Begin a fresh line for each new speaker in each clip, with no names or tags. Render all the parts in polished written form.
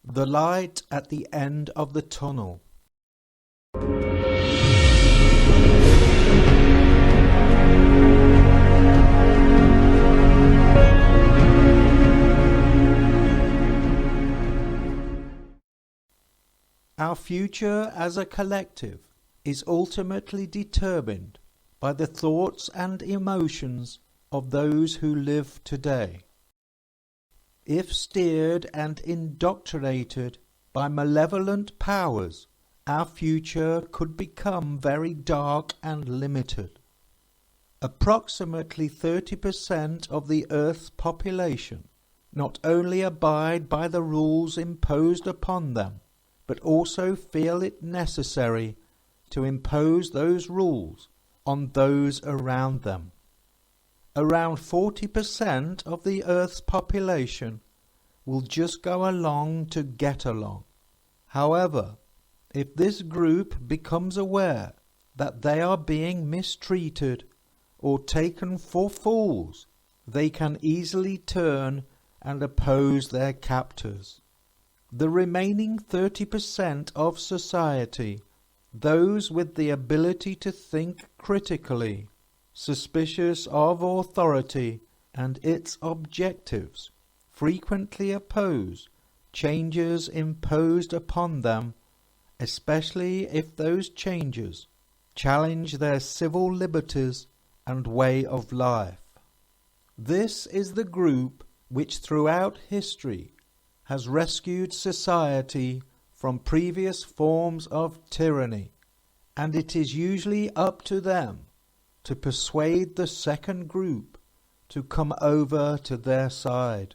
The light at the end of the tunnel. Our future as a collective is ultimately determined by the thoughts and emotions of those who live today. If steered and indoctrinated by malevolent powers, our future could become very dark and limited. Approximately 30% of the Earth's population not only abide by the rules imposed upon them, but also feel it necessary to impose those rules on those around them. Around 40% of the Earth's population will just go along to get along. However, if this group becomes aware that they are being mistreated or taken for fools, they can easily turn and oppose their captors. The remaining 30% of society, those with the ability to think critically, suspicious of authority and its objectives, frequently oppose changes imposed upon them, especially if those changes challenge their civil liberties and way of life. This is the group which throughout history has rescued society from previous forms of tyranny, and it is usually up to them to persuade the second group to come over to their side.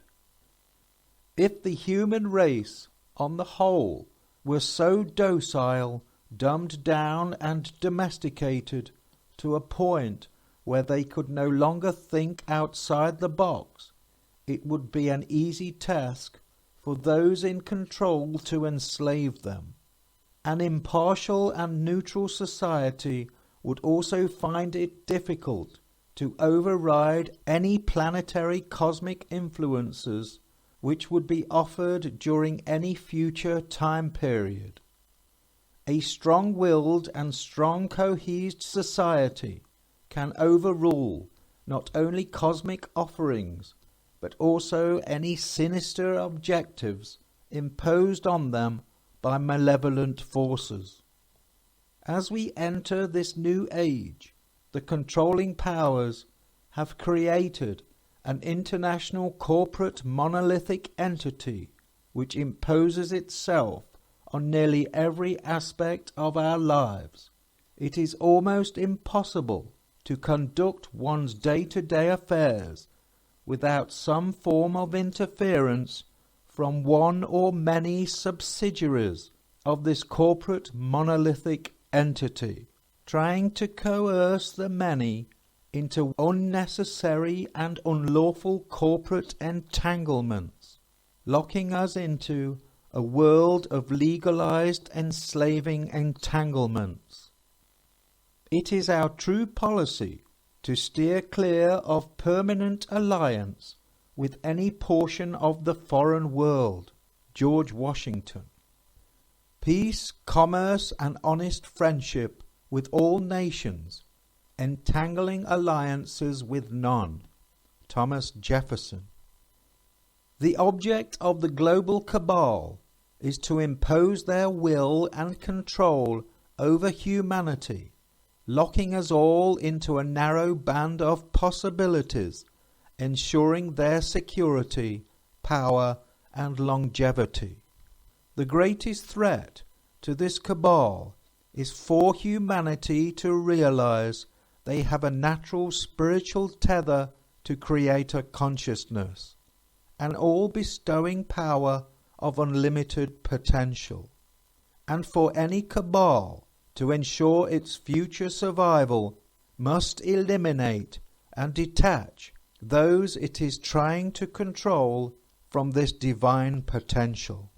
If the human race, on the whole, were so docile, dumbed down and domesticated to a point where they could no longer think outside the box, it would be an easy task for those in control to enslave them. An impartial and neutral society would also find it difficult to override any planetary cosmic influences which would be offered during any future time period. A strong-willed and strong cohesed society can overrule not only cosmic offerings, but also any sinister objectives imposed on them by malevolent forces. As we enter this new age, the controlling powers have created an international corporate monolithic entity which imposes itself on nearly every aspect of our lives. It is almost impossible to conduct one's day-to-day affairs without some form of interference from one or many subsidiaries of this corporate monolithic entity, trying to coerce the many into unnecessary and unlawful corporate entanglements, locking us into a world of legalized enslaving entanglements. It is our true policy to steer clear of permanent alliance with any portion of the foreign world. George Washington. Peace, commerce, and honest friendship with all nations, entangling alliances with none. Thomas Jefferson. The object of the global cabal is to impose their will and control over humanity, locking us all into a narrow band of possibilities, ensuring their security, power, and longevity. The greatest threat to this cabal is for humanity to realize they have a natural spiritual tether to creator consciousness, an all-bestowing power of unlimited potential, and for any cabal to ensure its future survival must eliminate and detach those it is trying to control from this divine potential.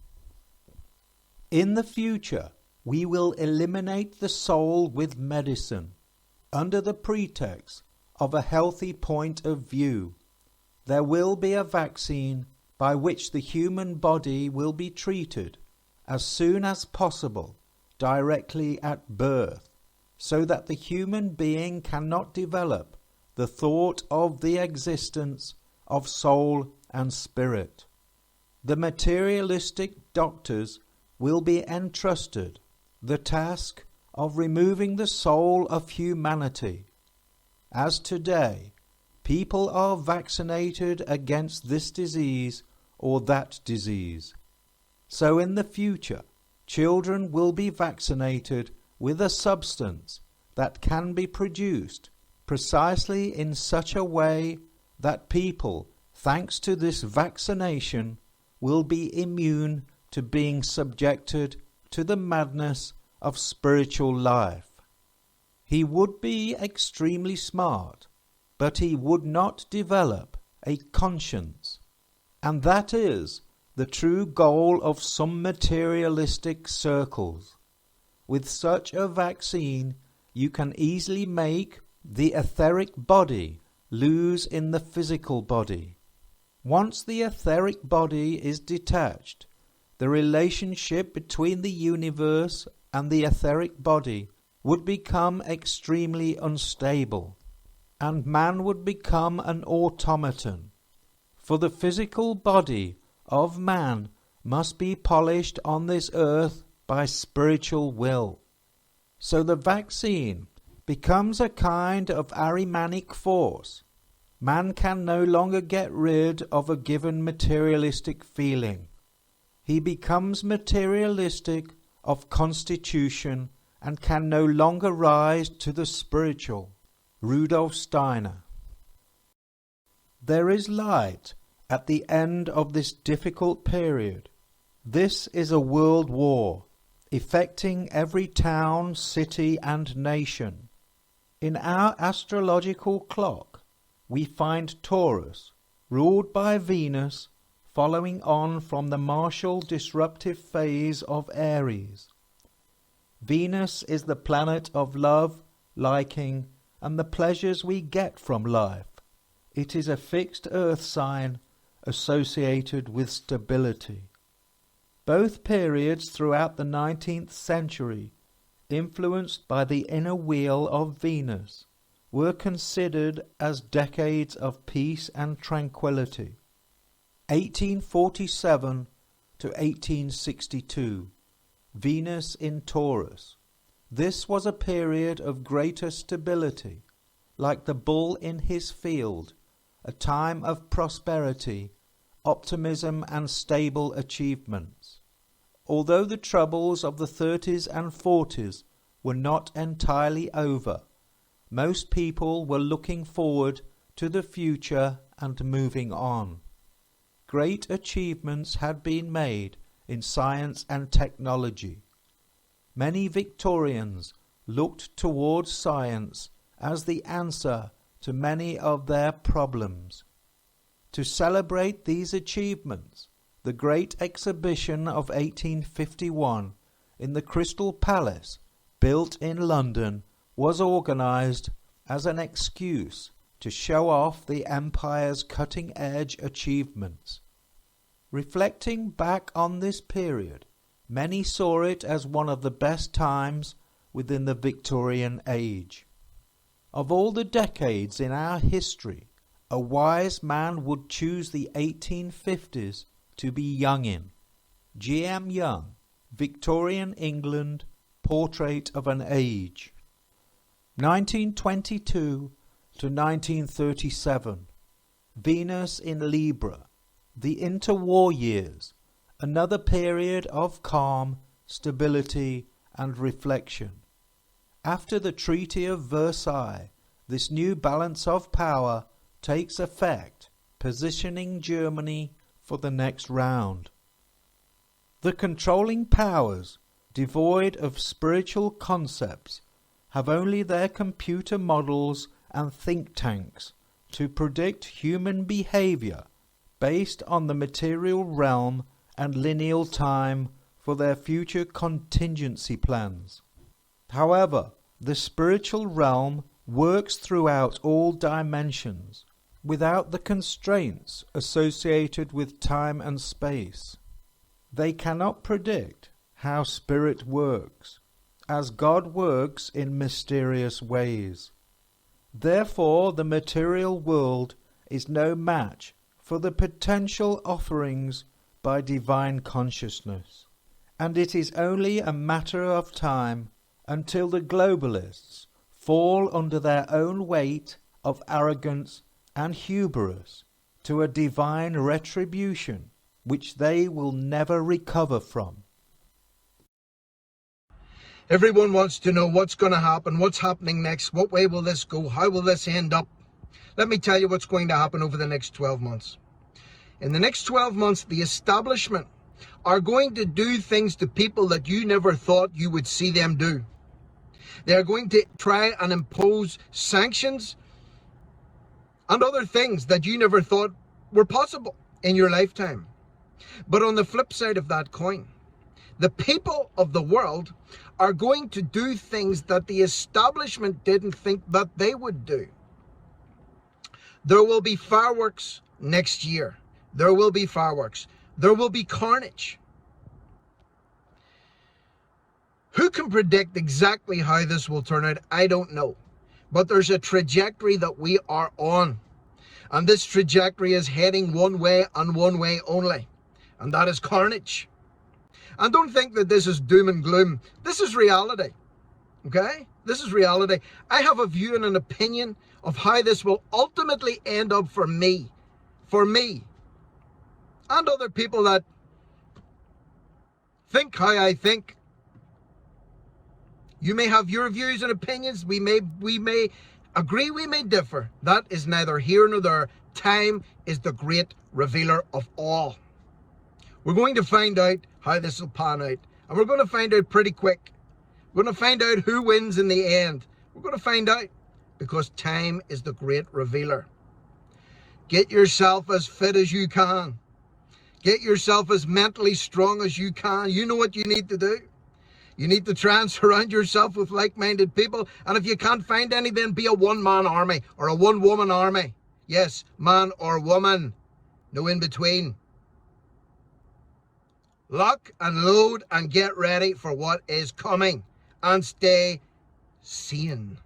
In the future, we will eliminate the soul with medicine, under the pretext of a healthy point of view. There will be a vaccine by which the human body will be treated as soon as possible directly at birth, so that the human being cannot develop the thought of the existence of soul and spirit. The materialistic doctors will be entrusted the task of removing the soul of humanity. As today, people are vaccinated against this disease or that disease, so in the future, children will be vaccinated with a substance that can be produced precisely in such a way that people, thanks to this vaccination, will be immune to being subjected to the madness of spiritual life. He would be extremely smart, but he would not develop a conscience, and that is the true goal of some materialistic circles. With such a vaccine, you can easily make the etheric body lose in the physical body. Once the etheric body is detached, the relationship between the universe and the etheric body would become extremely unstable, and man would become an automaton. For the physical body of man must be polished on this earth by spiritual will. So the vaccine becomes a kind of Ahrimanic force. Man can no longer get rid of a given materialistic feeling. He becomes materialistic of constitution and can no longer rise to the spiritual. Rudolf Steiner. There is light at the end of this difficult period. This is a world war, affecting every town, city, and nation. In our astrological clock, we find Taurus, ruled by Venus, following on from the martial disruptive phase of Aries. Venus is the planet of love, liking, and the pleasures we get from life. It is a fixed earth sign associated with stability. Both periods throughout the 19th century, influenced by the inner wheel of Venus, were considered as decades of peace and tranquility. 1847 to 1862, Venus in Taurus. This was a period of greater stability, like the bull in his field, a time of prosperity, optimism and stable achievements. Although the troubles of the 30s and 40s were not entirely over, most people were looking forward to the future and moving on. Great achievements had been made in science and technology. Many Victorians looked towards science as the answer to many of their problems. To celebrate these achievements, the Great Exhibition of 1851 in the Crystal Palace, built in London, was organized as an excuse to show off the empire's cutting-edge achievements. Reflecting back on this period, many saw it as one of the best times within the Victorian age. Of all the decades in our history, a wise man would choose the 1850s to be young in. G.M. Young, Victorian England, Portrait of an Age. 1922 to 1937, Venus in Libra, the interwar years, another period of calm, stability, and reflection. After the Treaty of Versailles, this new balance of power takes effect, positioning Germany for the next round. The controlling powers, devoid of spiritual concepts, have only their computer models and think tanks to predict human behavior based on the material realm and lineal time for their future contingency plans. However, the spiritual realm works throughout all dimensions, without the constraints associated with time and space. They cannot predict how spirit works, as God works in mysterious ways. Therefore, the material world is no match for the potential offerings by divine consciousness, and it is only a matter of time until the globalists fall under their own weight of arrogance and hubris to a divine retribution which they will never recover from.
Everyone wants to know what's going to happen, what's happening next, what way will this go, how will this end up? Let me tell you what's going to happen over the next 12 months. In the next 12 months, the establishment are going to do things to people that you never thought you would see them do. They're going to try and impose sanctions and other things that you never thought were possible in your lifetime. But on the flip side of that coin, the people of the world are going to do things that the establishment didn't think that they would do. There will be fireworks next year. There will be fireworks. There will be carnage. Who can predict exactly how this will turn out? I don't know. But there's a trajectory that we are on. And this trajectory is heading one way and one way only. And that is carnage. And don't think that this is doom and gloom. This is reality. Okay? This is reality. I have a view and an opinion of how this will ultimately end up for me. For me. And other people that think how I think. You may have your views and opinions. We may agree, we may differ. That is neither here nor there. Time is the great revealer of all. We're going to find out how this will pan out. And we're going to find out pretty quick. We're going to find out who wins in the end. We're going to find out. Because time is the great revealer. Get yourself as fit as you can. Get yourself as mentally strong as you can. You know what you need to do. You need to try and surround yourself with like-minded people. And if you can't find any, then be a one-man army or a one-woman army. Yes, man or woman. No in between. Lock and load and get ready for what is coming. And stay sane.